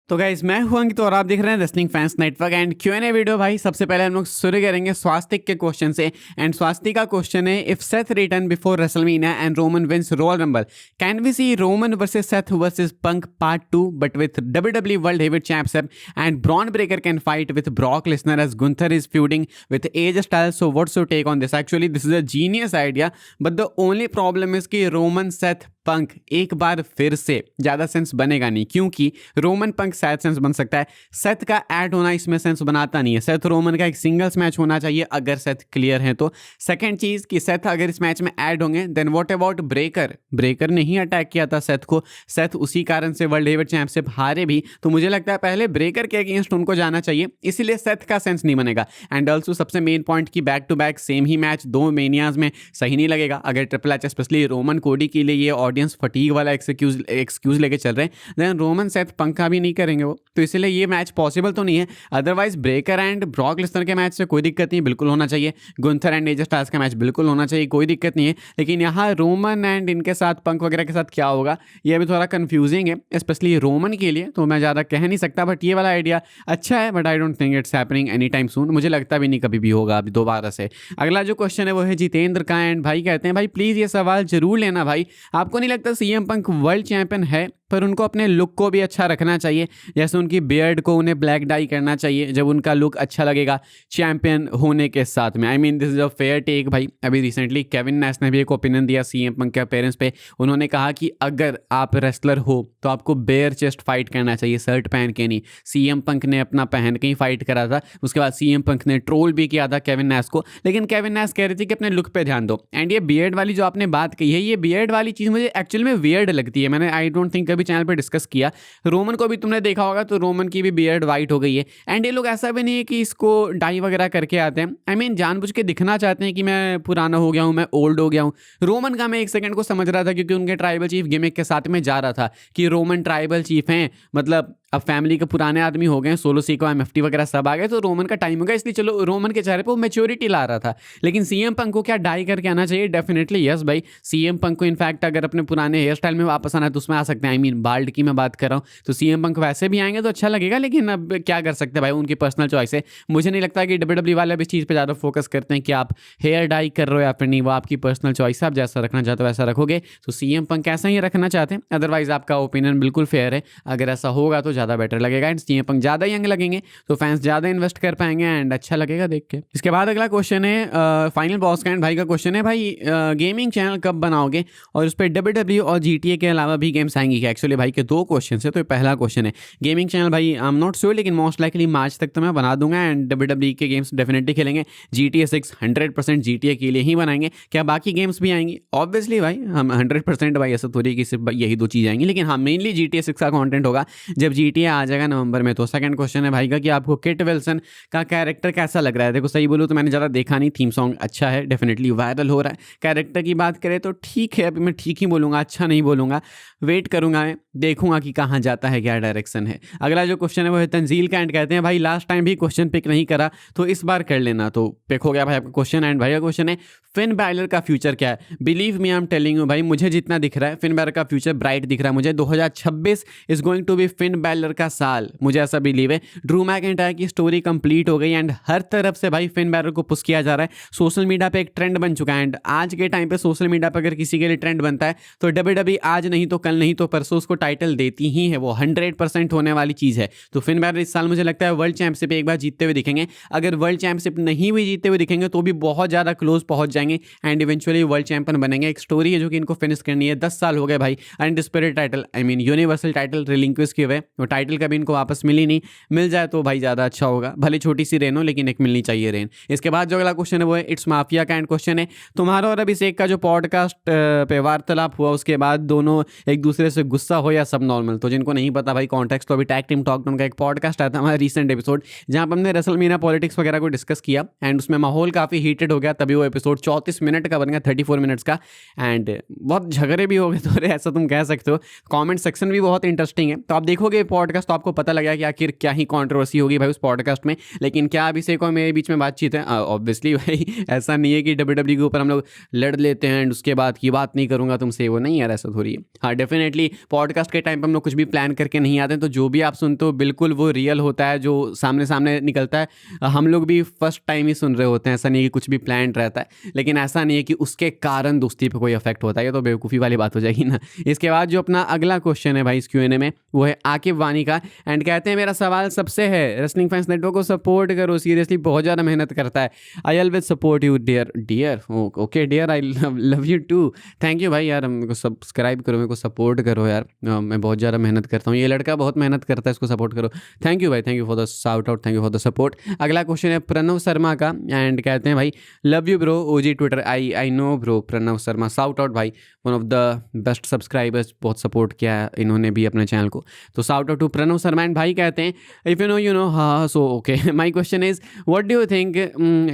तो गाइस मैं हूं अंकित और आप देख रहे हैं wrestling fans network and Q&A video. भाई सबसे पहले हम लोग शुरू करेंगे स्वास्तिक के क्वेश्चन से एंड स्वास्तिक का क्वेश्चन है, if Seth return before WrestleMania and Roman Vince Royal Rumble, can we see Roman versus Seth versus Punk part 2 but with WWE world heavyweight championship and Bron Breakker can fight with Brock Lesnar as Gunther is feuding with AJ Styles. So what's your take on this? Actually this is a genius idea but the only problem is कि Roman Seth Punk एक बार फिर से ज़्यादा sense बनेगा नहीं, क्योंकि Roman पंक शायद सेंस बन सकता है, सेथ का ऐड होना इसमें सेंस बनाता नहीं है। सेथ रोमन का एक सिंगल्स मैच होना चाहिए अगर सेथ क्लियर है तो। सेकंड चीज़ कि सेथ अगर इस मैच में ऐड होंगे then what about breaker? Breaker ने ही अटैक किया था सेथ को, सेथ उसी कारण से वर्ल्ड हेवीवेट चैंपियनशिप हारे भी, तो मुझे लगता है पहले ब्रेकर के अगेंस्ट उनको जाना चाहिए, इसीलिए सेथ का सेंस नहीं बनेगा। एंड ऑल्सो सबसे मेन पॉइंट की बैक टू बैक सेम ही मैच दो मेनियाज में सही नहीं लगेगा। अगर ट्रिपल एच स्पेशली रोमन कोडी के लिए ये ऑडियंस फटीग वाला एक्सक्यूज लेके चल रहे हैं, देन रोमन सेथ पंखा भी नहीं करेंगे वो, तो इसलिए ये मैच पॉसिबल तो नहीं है। Otherwise breaker and Brock Lesnar के मैच से कोई दिक्कत नहीं, बिल्कुल होना चाहिए। गुंथर एंड एज स्टाइल्स का मैच बिल्कुल होना चाहिए, कोई दिक्कत नहीं है। लेकिन यहाँ रोमन एंड इनके साथ पंक वगैरह के साथ क्या होगा ये अभी थोड़ा कंफ्यूजिंग है, स्पेशली रोमन के लिए, तो मैं ज़्यादा कह नहीं सकता। बट ये वाला आइडिया अच्छा है, but I don't think it's happening any time soon. मुझे लगता भी नहीं कभी भी होगा अभी दोबारा से। अगला जो क्वेश्चन है वो है जितेंद्र का, एंड भाई कहते हैं भाई प्लीज़ ये सवाल जरूर लेना भाई, आपको नहीं लगता सीएम पंक वर्ल्ड चैंपियन है पर उनको अपने लुक को भी अच्छा रखना चाहिए? जैसे उनकी बियर्ड को उन्हें ब्लैक डाई करना चाहिए जब उनका लुक अच्छा लगेगा चैंपियन होने के साथ में। I mean this is a fair take भाई। अभी रिसेंटली केविन नैश ने भी एक ओपिनियन दिया सीएम पंक के अपीयरेंस पे, उन्होंने कहा कि अगर आप रेसलर हो तो आपको बेयर चेस्ट फाइट करना चाहिए, शर्ट पहन के नहीं। सीएम पंक ने अपना पहन के ही फाइट करा था, उसके बाद सीएम पंक ने ट्रोल भी किया था केविन नैश को, लेकिन केविन नैश कह रही थी कि अपने लुक पे ध्यान दो। एंड ये बियर्ड वाली जो आपने बात कही है, ये बियर्ड वाली चीज़ मुझे एक्चुअल में वियर्ड लगती है। मैंने आई डोंट थिंक कभी चैनल पे डिस्कस किया। रोमन को भी तुमने देखा होगा तो रोमन की भी बियर्ड वाइट हो गई है, एंड ये लोग ऐसा भी नहीं है कि इसको डाई वगैरह करके आते हैं। आई मीन जानबूझ के दिखना चाहते हैं कि मैं पुराना हो गया हूँ, मैं ओल्ड हो गया हूँ। रोमन का मैं एक सेकंड को समझ रहा था क्योंकि उनके ट्राइबल चीफ गिमिक के साथ में जा रहा था कि रोमन ट्राइबल चीफ हैं, मतलब अब फैमिली के पुराने आदमी हो गए, सोलो सीको एमएफटी वगैरह सब आ गए, तो रोमन का टाइम हो गया, इसलिए चलो रोमन के चेहरे पे वो मैच्योरिटी ला रहा था। लेकिन सीएम पंक को क्या डाई करके आना चाहिए? डेफिनेटली यस भाई। सीएम पंक को इनफैक्ट अगर अपने पुराने हेयर स्टाइल में वापस आना है तो उसमें आ सकते हैं। आई मीन बाल्ड की मैं बात कर रहा हूँ, तो सीएम पंक वैसे भी आएंगे तो अच्छा लगेगा, लेकिन अब क्या कर सकते हैं भाई, उनकी पर्सनल चॉइस है। मुझे नहीं लगता कि WWE वाले अब इस चीज़ पर ज़्यादा फोकस करते हैं कि आप हेयर डाई कर रहे हो या फिर नहीं, वो आपकी पर्सनल चॉइस है, आप जैसा रखना चाहते हो वैसा रखोगे। तो सीएम पंक ऐसा ही रखना चाहते हैं, अदरवाइज आपका ओपिनियन बिल्कुल फेयर है। अगर ऐसा होगा तो ज़्यादा बेटर लगेगा, सीएम पंक ज़्यादा यंग लगेंगे तो फैंस ज़्यादा इन्वेस्ट कर पाएंगे एंड अच्छा लगेगा देख के। इसके बाद अगला क्वेश्चन है फाइनल बॉस का, एंड भाई का क्वेश्चन है, भाई गेमिंग चैनल कब बनाओगे और उस पर WWE और GTA के अलावा भी गेम्स आएंगी क्या? एक्चुअली भाई के दो क्वेश्चन है, तो पहला क्वेश्चन है गेमिंग चैनल, भाई आई एम नॉट श्योर, लेकिन मोस्ट लाइकली मार्च तक तो मैं बना दूंगा एंड WWE के गेम्स डेफिनेटली खेलेंगे। GTA 6 100% GTA के लिए ही बनाएंगे। क्या बाकी गेम्स भी आएंगी? ऑब्वियसली भाई हम 100% भाई, ऐसा थोड़ी कि सिर्फ यही दो चीज़ आएंगी, लेकिन हाँ मेनली GTA 6 का कॉन्टेंट होगा जब GTA आ जाएगा नवंबर में। तो सेकंड क्वेश्चन है भाई का कि आपको किट विल्सन का कैरेक्टर कैसा लग रहा है? देखो सही बोलूँ तो मैंने ज़्यादा देखा नहीं, थीम सॉन्ग अच्छा है, डेफिनेटली वायरल हो रहा है। कैरेक्टर की बात करें तो ठीक है, अभी मैं ठीक ही बोलूँगा, अच्छा नहीं बोलूँगा, वेट करूँगा, मैं देखूँगा कि कहाँ जाता है, क्या डायरेक्शन है। अगला जो क्वेश्चन है वो है तंजील का, एंड कहते हैं भाई लास्ट टाइम भी क्वेश्चन पिक नहीं करा तो इस बार कर लेना, तो पिक हो गया भाई आपका क्वेश्चन। एंड भाई का क्वेश्चन है फिन बैलर का फ्यूचर क्या है? Believe me I am telling you भाई, मुझे जितना दिख रहा है फिन बैलर का फ्यूचर ब्राइट दिख रहा है मुझे। 2026 is going to be Finn Balor का साल, मुझे ऐसा बिलीव है। ड्रू मैकिंटायर की स्टोरी कंप्लीट हो गई एंड हर तरफ से भाई फिन बैलर को पुश किया जा रहा है, सोशल मीडिया पे एक ट्रेंड बन चुका है। एंड आज के टाइम पे सोशल मीडिया पे अगर किसी के लिए ट्रेंड बनता है तो WWE आज नहीं तो कल नहीं तो परसों उसको टाइटल देती ही है, वो 100% होने वाली चीज़ है। तो फिन बैलर इस साल मुझे लगता है वर्ल्ड चैंपियनशिप एक बार जीतते हुए दिखेंगे। अगर वर्ल्ड चैंपियनशिप नहीं भी जीतते हुए दिखेंगे तो भी बहुत ज़्यादा क्लोज पहुंच जाएंगे एंड इवेंचुअली वर्ल्ड चैंपियन बनेंगे। एक स्टोरी है जो कि इनको फिनिश करनी है, 10 साल हो गए भाई undisputed title, I mean universal title relinquish किए हुए, वो टाइटल कभी इनको वापस मिली नहीं, मिल जाए तो भाई ज़्यादा अच्छा होगा, भले छोटी सी रेन हो लेकिन एक मिलनी चाहिए रेन। इसके बाद जो अगला क्वेश्चन है वो है इट्स माफिया का, एंड क्वेश्चन है तुम्हारा और अभिषेक का जो पॉडकास्ट पे वार्तालाप हुआ उसके बाद दोनों एक दूसरे से गुस्सा हो या सब नॉर्मल? तो जिनको नहीं पता भाई कॉन्टेक्स्ट, तो अभी टैग टीम टॉक उनका एक पॉडकास्ट आया था हमारा रिसेंट एपिसोड, जहाँ पर हमने रेसलमेनिया पॉलिटिक्स वगैरह को डिस्कस किया एंड उसमें माहौल काफ़ी हीटेड हो गया, तभी वो एपिसोड 34 मिनट का बन गया 34 मिनट्स का, एंड बहुत झगड़े भी हो गए, तो ऐसा तुम कह सकते हो। कमेंट सेक्शन भी बहुत इंटरेस्टिंग है, तो आप देखोगे पॉडकास्ट तो आपको पता लगा कि आखिर क्या ही कंट्रोवर्सी होगी भाई उस पॉडकास्ट में, लेकिन क्या अभिषेक और मेरे बीच में बातचीत है? ऑब्वियसली भाई ऐसा नहीं है कि WWE के ऊपर हम लोग लड़ लेते हैं एंड उसके बाद की बात नहीं करूँगा तुमसे, वो नहीं यार, ऐसा थोड़ी है। हाँ डेफिनेटली पॉडकास्ट के टाइम पर हम लोग कुछ भी प्लान करके नहीं आते हैं, तो जो भी आप सुनते हो बिल्कुल वो रियल होता है, जो सामने सामने निकलता है। हम लोग भी फर्स्ट टाइम ही सुन रहे होते हैं, ऐसा नहीं है कि कुछ भी प्लान रहता है, लेकिन ऐसा नहीं है कि उसके कारण दोस्ती पे कोई इफेक्ट होता है, ये तो बेवकूफ़ी वाली बात हो जाएगी ना। इसके बाद जो अपना अगला क्वेश्चन है भाई इस Q&A में, वो है आकिब वानी का, एंड कहते हैं मेरा सवाल सबसे है, रेसलिंग फैंस नेटवर्क को सपोर्ट करो, सीरियसली बहुत ज़्यादा मेहनत करता है। I always support you dear okay dear, I love you too. Thank you भाई यार, मेरे को सब्सक्राइब करो, मेरे को सपोर्ट करो यार, मैं बहुत ज़्यादा मेहनत करता हूँ, ये लड़का बहुत मेहनत करता है, इसको सपोर्ट करो। थैंक यू भाई, thank you for the shout out, thank you for the support. अगला क्वेश्चन है प्रणव शर्मा का, एंड कहते हैं भाई love you bro OG Twitter, I know bro Pranav Sharma, shout out भाई, one of the best subscribers, बहुत सपोर्ट किया है इन्होंने भी अपने चैनल को, तो shout out to Pranav Sharma. And भाई कहते हैं if you know you no, हाँ so okay. My question is what do you think,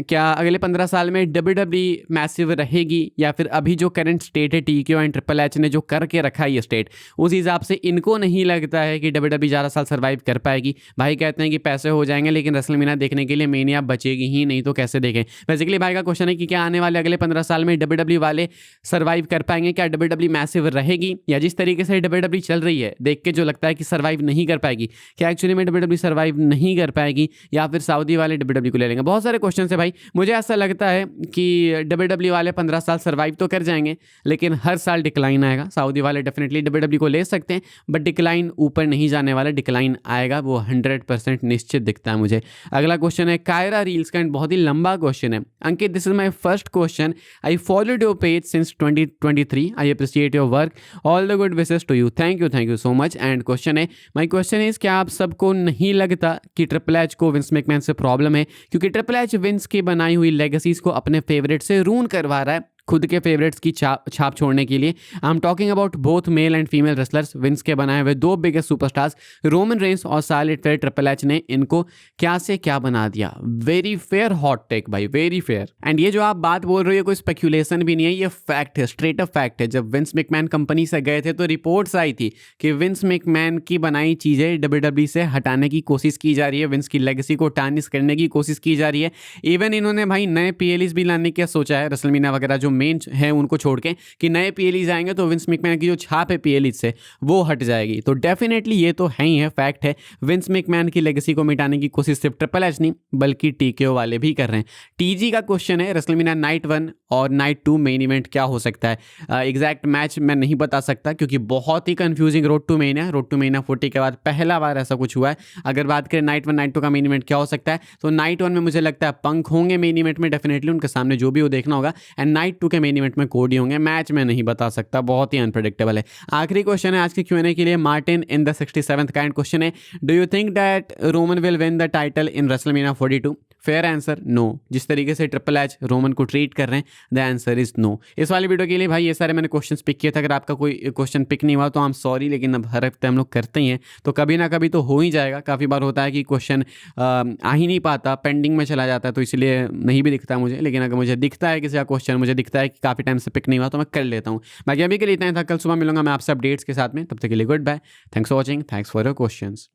क्या अगले 15 साल में WWE मैसिव रहेगी, या फिर अभी जो करंट स्टेट है TKO एंड ट्रिपल एच ने जो करके रखा है ये स्टेट, उस हिसाब से इनको नहीं लगता है कि WWE ज़्यादा साल सर्वाइव कर पाएगी? भाई कहते हैं कि पैसे हो जाएंगे लेकिन रेसलमेनिया देखने के लिए मेनिया बचेगी ही नहीं, तो कैसे देखें? बेसिकली भाई का क्वेश्चन है कि क्या आने वाले अगले 15 साल में WWE वाले सर्वाइव कर पाएंगे, क्या WWE मैसिव रहेगी, या जिस तरीके से WWE चल रही है देख के जो लगता है कि सर्वाइव नहीं कर पाएगी, क्या एक्चुअली में WWE सर्वाइव नहीं कर पाएगी, या फिर सऊदी वाले WWE को ले लेंगे? बहुत सारे क्वेश्चन है भाई। मुझे ऐसा लगता है कि WWE वाले 15 साल सर्वाइव तो कर जाएंगे, लेकिन हर साल डिक्लाइन आएगा। सऊदी वाले डेफिनेटली WWE को ले सकते हैं, बट डिक्लाइन ऊपर नहीं जाने वाला, डिक्लाइन आएगा, वो 100% निश्चित दिखता है मुझे। अगला क्वेश्चन है कायरा रील्स का, बहुत ही लंबा क्वेश्चन है। Ankit, this is my first question, I followed your page since 2023, I appreciate your work, all the good wishes to you, thank you so much. And question है, माय क्वेश्चन इज, क्या आप सबको नहीं लगता कि ट्रिपल एच को Vince McMahon से problem है, क्योंकि ट्रिपल एच विंस की बनाई हुई लेगेसीज को अपने फेवरेट से रून करवा रहा है खुद के फेवरेट्स की छाप छोड़ने के लिए? I am talking about both male and female wrestlers, Vince के बनाए हुए दो बिगेस्ट सुपरस्टार्स रोमन रेंस और सार्लेट फेयर, ट्रिपल एच ने इनको क्या से क्या बना दिया। वेरी फेयर हॉट टेक भाई, वेरी फेयर। एंड ये जो आप बात बोल रहे हो कोई स्पेक्यूलेशन भी नहीं है, ये फैक्ट है, स्ट्रेट अप फैक्ट है। जब विंस मैकमैन कंपनी से गए थे तो रिपोर्ट्स आई थी कि विंस मैकमैन की बनाई चीज़ें WWE से हटाने की कोशिश की जा रही है, विंस की लेगेसी को टार्निश करने की कोशिश की जा रही है। इवन इन्होंने भाई नए PLEs भी लाने की सोचा है, रेसलमेनिया वगैरह जो मेन है उनको छोड़ के, कि नए PLEs आएंगे तो विंस मैकमैन की जो छाप है PLEs से वो हट जाएगी। तो डेफिनेटली ये तो है ही है, फैक्ट है, विंस मैकमैन की लेगेसी को मिटाने की कोशिश सिर्फ ट्रिपल एच नहीं बल्कि TKO वाले भी कर रहे हैं। TG का क्वेश्चन है, रेसलमेनिया नाइट 1 और नाइट 2 मेन इवेंट क्या हो सकता है? एग्जैक्ट मैच मैं नहीं बता सकता क्योंकि बहुत ही कंफ्यूजिंग रोड टू मेनिया 40 के बाद पहला बार ऐसा कुछ हुआ है। अगर बात करें नाइट 1 नाइट 2 का मेन इवेंट क्या हो सकता है, तो नाइट 1 में मुझे लगता है पंक होंगे मेन इवेंट में, डेफिनेटली उनके सामने जो भी वो देखना होगा, एंड नाइट 2 के मेन इवेंट में कोडी होंगे। मैच में नहीं बता सकता, बहुत ही अनप्रेडिक्टेबल है। आखिरी क्वेश्चन है आज के Q&A के लिए, Martin in the 67th kind question है, do you think that Roman will win the title in WrestleMania 42? Fair answer no. जिस तरीके से ट्रिपल एच रोमन को ट्रीट कर रहे हैं, द आंसर इज नो। इस वाली वीडियो के लिए भाई ये सारे मैंने क्वेश्चंस पिक किए थे, अगर आपका कोई क्वेश्चन पिक नहीं हुआ तो आई एम सॉरी, लेकिन अब हर हफ्ते हम लोग करते ही हैं तो कभी ना कभी तो हो ही जाएगा। काफ़ी बार होता है कि क्वेश्चन आ ही नहीं पाता, पेंडिंग में चला जाता है, तो इसलिए नहीं भी दिखता मुझे, लेकिन अगर मुझे दिखता है किसी का क्वेश्चन, मुझे दिखता है कि काफ़ी टाइम से पिक नहीं हुआ तो मैं कर लेता हूँ। बाकी अभी के लिए इतना ही था, कल सुबह मिलूंगा मैं आपसे अपडेट्स के साथ में, तब तक के लिए good bye, thanks for watching, thanks for your questions.